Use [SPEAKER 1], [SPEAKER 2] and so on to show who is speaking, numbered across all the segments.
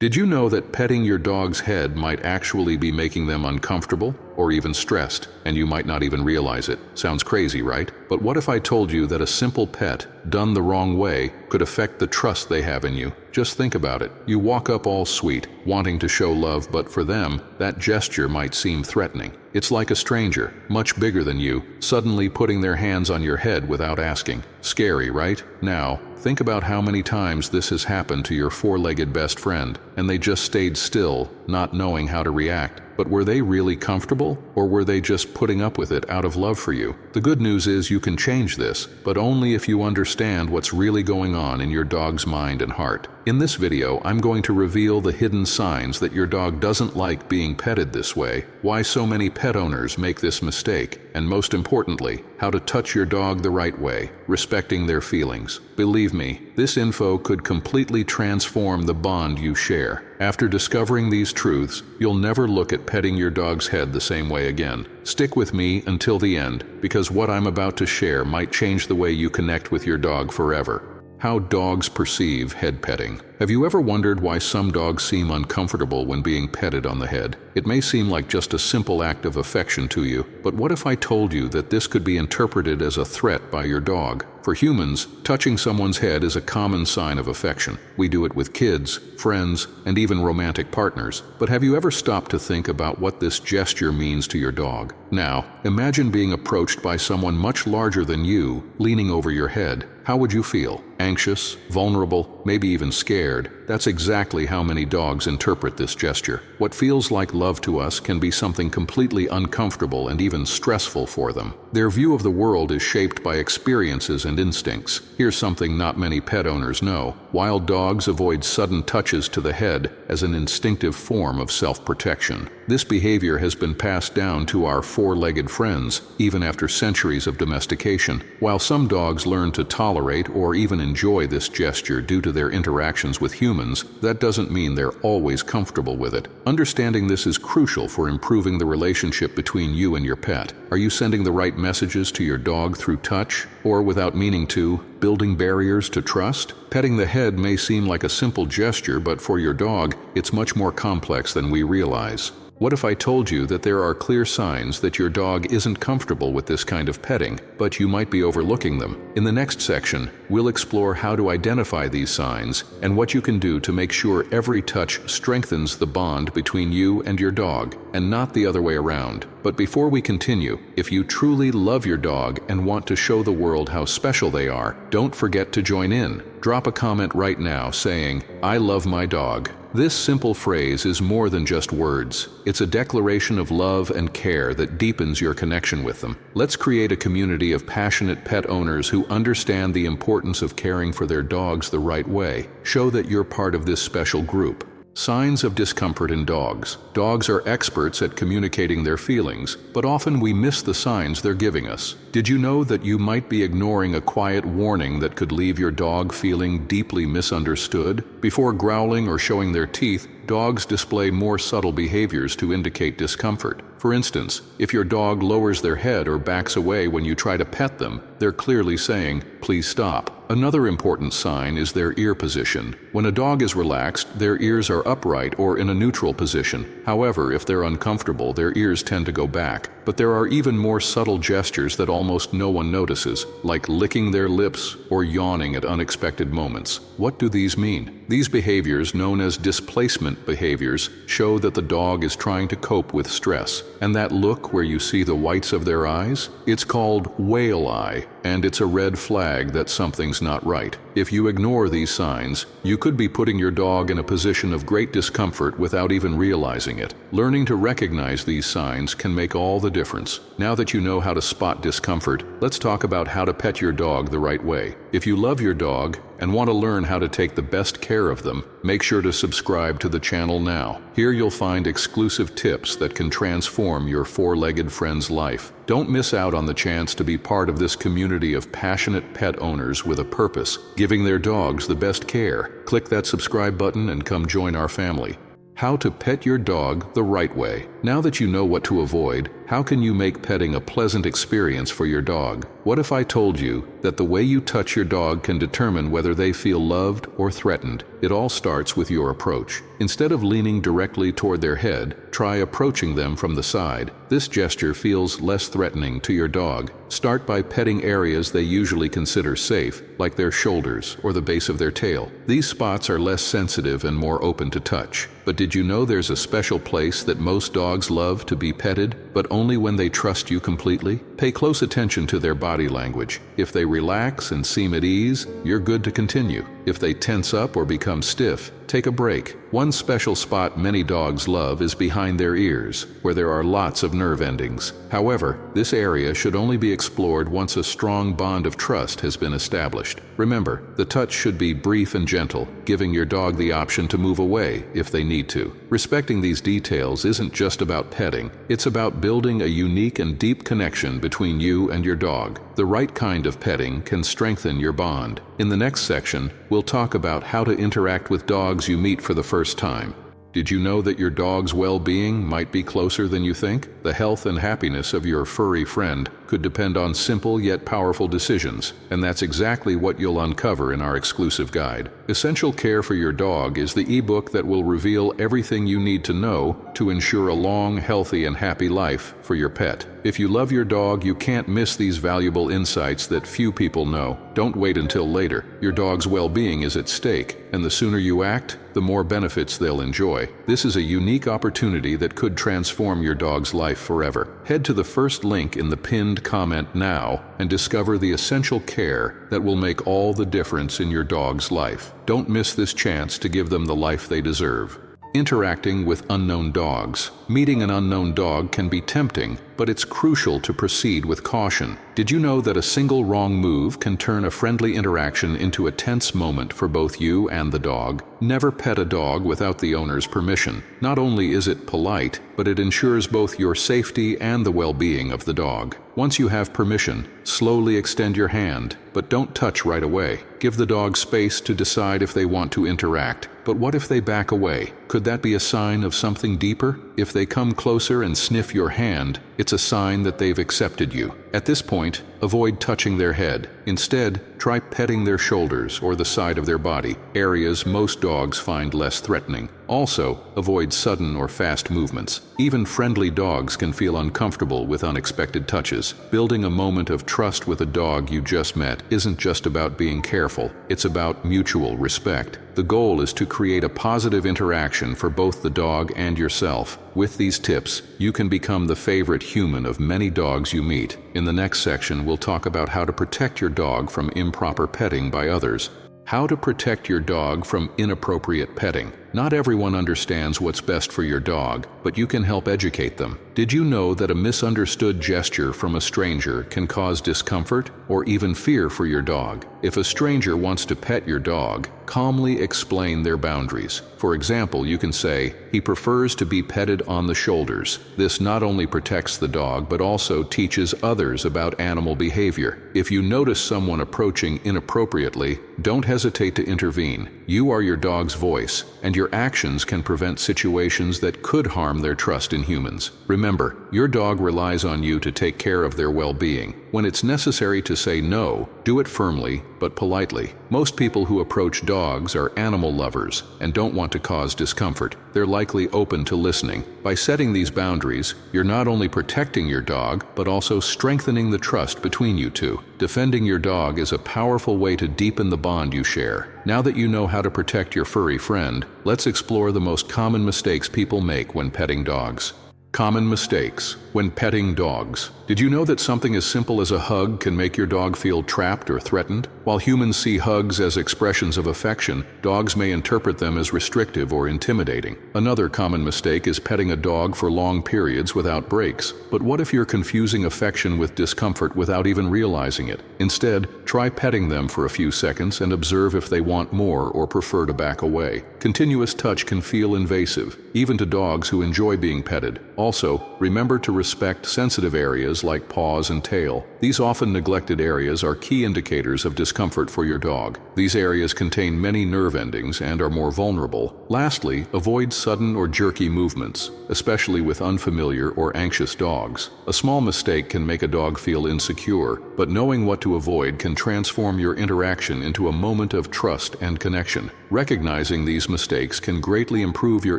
[SPEAKER 1] Did you know that petting your dog's head might actually be making them uncomfortable or even stressed, and you might not even realize it? Sounds crazy, right? But what if I told you that a simple pet, done the wrong way, could affect the trust they have in you? Just think about it. You walk up all sweet, wanting to show love, but for them, that gesture might seem threatening. It's like a stranger, much bigger than you, suddenly putting their hands on your head without asking. Scary, right? Now, think about how many times this has happened to your four-legged best friend, and they just stayed still, not knowing how to react. But were they really comfortable, or were they just putting up with it out of love for you? The good news is you can change this, but only if you understand what's really going on in your dog's mind and heart. In this video, I'm going to reveal the hidden signs that your dog doesn't like being petted this way, why so many pet owners make this mistake, and most importantly, how to touch your dog the right way, respecting their feelings. Believe me, this info could completely transform the bond you share. After discovering these truths, you'll never look at petting your dog's head the same way again. Stick with me until the end, because what I'm about to share might change the way you connect with your dog forever. How dogs perceive head petting. Have you ever wondered why some dogs seem uncomfortable when being petted on the head? It may seem like just a simple act of affection to you, but what if I told you that this could be interpreted as a threat by your dog? For humans, touching someone's head is a common sign of affection. We do it with kids, friends, and even romantic partners. But have you ever stopped to think about what this gesture means to your dog? Now, imagine being approached by someone much larger than you, leaning over your head. How would you feel? Anxious, vulnerable, maybe even scared? That's exactly how many dogs interpret this gesture. What feels like love to us can be something completely uncomfortable and even stressful for them. Their view of the world is shaped by experiences and instincts. Here's something not many pet owners know. Wild dogs avoid sudden touches to the head as an instinctive form of self-protection. This behavior has been passed down to our four-legged friends, even after centuries of domestication. While some dogs learn to tolerate or even enjoy this gesture due to their interactions with humans, that doesn't mean they're always comfortable with it. Understanding this is crucial for improving the relationship between you and your pet. Are you sending the right messages to your dog through touch, or without meaning to, building barriers to trust? Petting the head may seem like a simple gesture, but for your dog, it's much more complex than we realize. What if I told you that there are clear signs that your dog isn't comfortable with this kind of petting, but you might be overlooking them? In the next section, we'll explore how to identify these signs and what you can do to make sure every touch strengthens the bond between you and your dog, and not the other way around. But before we continue, if you truly love your dog and want to show the world how special they are, don't forget to join in. Drop a comment right now saying, "I love my dog." This simple phrase is more than just words. It's a declaration of love and care that deepens your connection with them. Let's create a community of passionate pet owners who understand the importance of caring for their dogs the right way. Show that you're part of this special group. Signs of discomfort in dogs. Dogs are experts at communicating their feelings, but often we miss the signs they're giving us. Did you know that you might be ignoring a quiet warning that could leave your dog feeling deeply misunderstood? Before growling or showing their teeth, dogs display more subtle behaviors to indicate discomfort. For instance, if your dog lowers their head or backs away when you try to pet them, they're clearly saying, "Please stop." Another important sign is their ear position. When a dog is relaxed, their ears are upright or in a neutral position. However, if they're uncomfortable, their ears tend to go back. But there are even more subtle gestures that almost no one notices, like licking their lips or yawning at unexpected moments. What do these mean? These behaviors, known as displacement behaviors, show that the dog is trying to cope with stress. And that look where you see the whites of their eyes? It's called whale eye, and it's a red flag that something's not right. If you ignore these signs, you could be putting your dog in a position of great discomfort without even realizing it. Learning to recognize these signs can make all the difference. Now that you know how to spot discomfort, let's talk about how to pet your dog the right way. If you love your dog and want to learn how to take the best care of them, make sure to subscribe to the channel now. Here you'll find exclusive tips that can transform your four-legged friend's life. Don't miss out on the chance to be part of this community of passionate pet owners with a purpose, giving their dogs the best care. Click that subscribe button and come join our family. How to pet your dog the right way. Now that you know what to avoid, how can you make petting a pleasant experience for your dog? What if I told you that the way you touch your dog can determine whether they feel loved or threatened? It all starts with your approach. Instead of leaning directly toward their head, try approaching them from the side. This gesture feels less threatening to your dog. Start by petting areas they usually consider safe, like their shoulders or the base of their tail. These spots are less sensitive and more open to touch. But did you know there's a special place that most dogs love to be petted, but only when they trust you completely? Pay close attention to their body language. If they relax and seem at ease, you're good to continue. If they tense up or become stiff, take a break. One special spot many dogs love is behind their ears, where there are lots of nerve endings. However, this area should only be explored once a strong bond of trust has been established. Remember, the touch should be brief and gentle, giving your dog the option to move away if they need to. Respecting these details isn't just about petting, it's about building a unique and deep connection between you and your dog. The right kind of petting can strengthen your bond. In the next section, we'll talk about how to interact with dogs you meet for the first time. Did you know that your dog's well-being might be closer than you think? The health and happiness of your furry friend could depend on simple yet powerful decisions, and that's exactly what you'll uncover in our exclusive guide. Essential Care for Your Dog is the ebook that will reveal everything you need to know to ensure a long, healthy, and happy life for your pet. If you love your dog, you can't miss these valuable insights that few people know. Don't wait until later. Your dog's well-being is at stake, and the sooner you act, the more benefits they'll enjoy. This is a unique opportunity that could transform your dog's life forever. Head to the first link in the pinned comment now and discover the essential care that will make all the difference in your dog's life. Don't miss this chance to give them the life they deserve. Interacting with unknown dogs. Meeting an unknown dog can be tempting, but it's crucial to proceed with caution. Did you know that a single wrong move can turn a friendly interaction into a tense moment for both you and the dog? Never pet a dog without the owner's permission. Not only is it polite, but it ensures both your safety and the well-being of the dog. Once you have permission, slowly extend your hand, but don't touch right away. Give the dog space to decide if they want to interact. But what if they back away? Could that be a sign of something deeper? If they come closer and sniff your hand, it's a sign that they've accepted you. At this point, avoid touching their head. Instead, try petting their shoulders or the side of their body, areas most dogs find less threatening. Also, avoid sudden or fast movements. Even friendly dogs can feel uncomfortable with unexpected touches. Building a moment of trust with a dog you just met isn't just about being careful, it's about mutual respect. The goal is to create a positive interaction for both the dog and yourself. With these tips, you can become the favorite human of many dogs you meet. In the next section, we'll talk about how to protect your dog from improper petting by others. How to protect your dog from inappropriate petting. Not everyone understands what's best for your dog, but you can help educate them. Did you know that a misunderstood gesture from a stranger can cause discomfort or even fear for your dog? If a stranger wants to pet your dog, calmly explain their boundaries. For example, you can say, "He prefers to be petted on the shoulders." This not only protects the dog, but also teaches others about animal behavior. If you notice someone approaching inappropriately, don't hesitate to intervene. You are your dog's voice, and your actions can prevent situations that could harm their trust in humans. Remember, your dog relies on you to take care of their well-being. When it's necessary to say no, do it firmly but politely. Most people who approach dogs are animal lovers and don't want to cause discomfort. They're likely open to listening. By setting these boundaries, you're not only protecting your dog, but also strengthening the trust between you two. Defending your dog is a powerful way to deepen the bond you share. Now that you know how to protect your furry friend, let's explore the most common mistakes people make when petting dogs. Common mistakes when petting dogs. Did you know that something as simple as a hug can make your dog feel trapped or threatened? While humans see hugs as expressions of affection, dogs may interpret them as restrictive or intimidating. Another common mistake is petting a dog for long periods without breaks. But what if you're confusing affection with discomfort without even realizing it? Instead, try petting them for a few seconds and observe if they want more or prefer to back away. Continuous touch can feel invasive, even to dogs who enjoy being petted. Also, remember to respect sensitive areas like paws and tail. These often neglected areas are key indicators of discomfort discomfort for your dog. These areas contain many nerve endings and are more vulnerable. Lastly, avoid sudden or jerky movements, especially with unfamiliar or anxious dogs. A small mistake can make a dog feel insecure, but knowing what to avoid can transform your interaction into a moment of trust and connection. Recognizing these mistakes can greatly improve your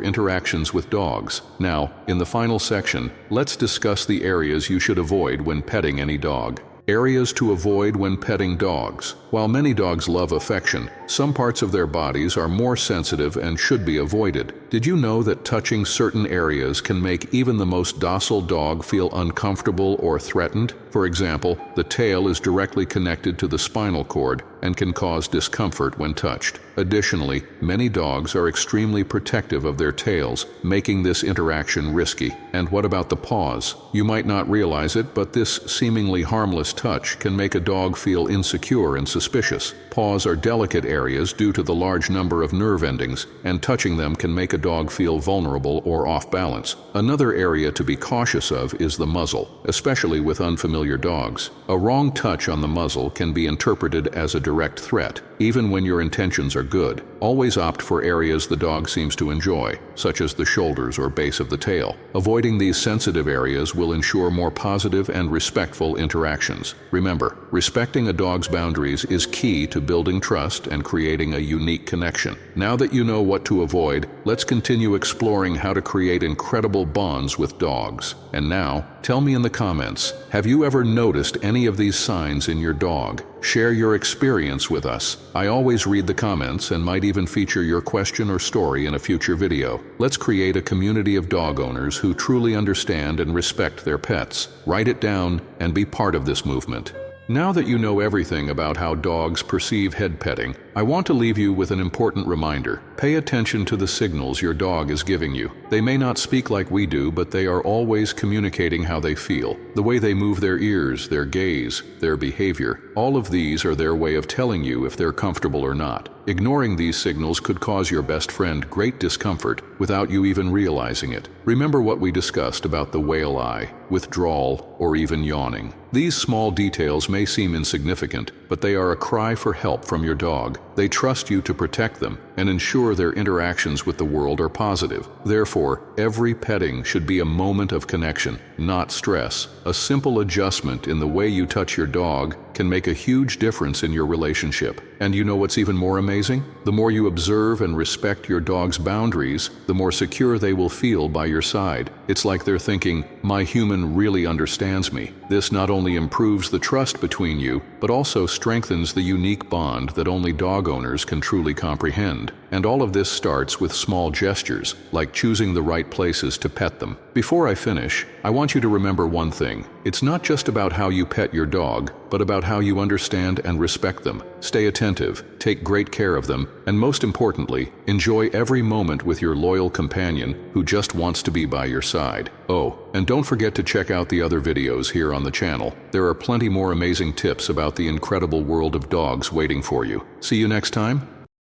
[SPEAKER 1] interactions with dogs. Now, in the final section, let's discuss the areas you should avoid when petting any dog. Areas to avoid when petting dogs. While many dogs love affection, some parts of their bodies are more sensitive and should be avoided. Did you know that touching certain areas can make even the most docile dog feel uncomfortable or threatened? For example, the tail is directly connected to the spinal cord and can cause discomfort when touched. Additionally, many dogs are extremely protective of their tails, making this interaction risky. And what about the paws? You might not realize it, but this seemingly harmless touch can make a dog feel insecure and suspicious. Paws are delicate areas due to the large number of nerve endings, and touching them can make a dog feel vulnerable or off balance. Another area to be cautious of is the muzzle, especially with unfamiliar dogs. A wrong touch on the muzzle can be interpreted as a direct threat, even when your intentions are good. Always opt for areas the dog seems to enjoy, such as the shoulders or base of the tail. Avoiding these sensitive areas will ensure more positive and respectful interactions. Remember, respecting a dog's boundaries is key to building trust and creating a unique connection. Now that you know what to avoid, let's continue exploring how to create incredible bonds with dogs. And now, tell me in the comments, have you ever noticed any of these signs in your dog? Share your experience with us. I always read the comments and might even feature your question or story in a future video. Let's create a community of dog owners who truly understand and respect their pets. Write it down and be part of this movement. Now that you know everything about how dogs perceive head petting, I want to leave you with an important reminder. Pay attention to the signals your dog is giving you. They may not speak like we do, but they are always communicating how they feel. The way they move their ears, their gaze, their behavior, all of these are their way of telling you if they're comfortable or not. Ignoring these signals could cause your best friend great discomfort without you even realizing it. Remember what we discussed about the whale eye, withdrawal, or even yawning. These small details may seem insignificant, but they are a cry for help from your dog. They trust you to protect them and ensure their interactions with the world are positive. Therefore, every petting should be a moment of connection, not stress. A simple adjustment in the way you touch your dog can make a huge difference in your relationship. And you know what's even more amazing? The more you observe and respect your dog's boundaries, the more secure they will feel by your side. It's like they're thinking, my human really understands me. This not only improves the trust between you, but also strengthens the unique bond that only dog owners can truly comprehend. And all of this starts with small gestures, like choosing the right places to pet them. Before I finish, I want you to remember one thing. It's not just about how you pet your dog, but about how you understand and respect them. Stay attentive, take great care of them, and most importantly, enjoy every moment with your loyal companion who just wants to be by your side. Oh, and don't forget to check out the other videos here on the channel. There are plenty more amazing tips about the incredible world of dogs waiting for you. See you next time.